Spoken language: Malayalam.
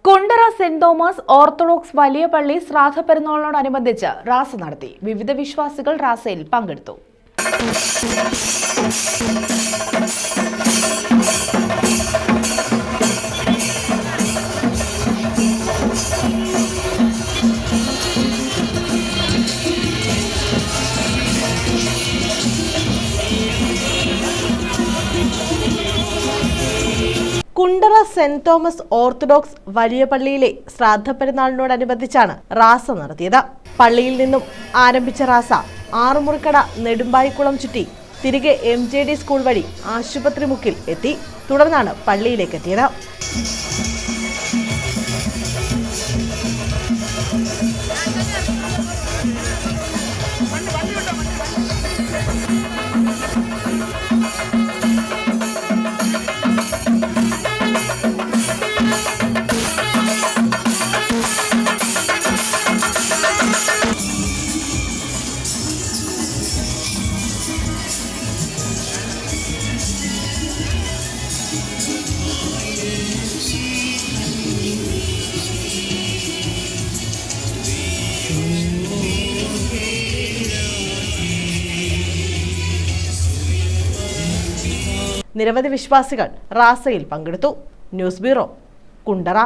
കുണ്ടറ സെന്റ് തോമസ് ഓർത്തഡോക്സ് വലിയ പള്ളി ശ്രാദ്ധ പെരുന്നാളിനോടനുബന്ധിച്ച് റാസ നടത്തി. വിവിധ വിശ്വാസികൾ റാസയിൽ പങ്കെടുത്തു. കുണ്ടറ സെന്റ് തോമസ് ഓർത്തഡോക്സ് വലിയ പള്ളിയിലെ ശ്രാദ്ധ പെരുന്നാളിനോടനുബന്ധിച്ചാണ് റാസ നടത്തിയത്. പള്ളിയിൽ നിന്നും ആരംഭിച്ച റാസ ആറുമുറിക്കട നെടുമ്പായിക്കുളം ചുറ്റി തിരികെ MJD സ്കൂൾ വഴി ആശുപത്രി മുക്കിൽ എത്തി. തുടർന്നാണ് പള്ളിയിലേക്ക് എത്തിയത്. നിരവധി വിശ്വാസികൾ റാസയിൽ പങ്കെടുത്തു. News bureau, Kundara.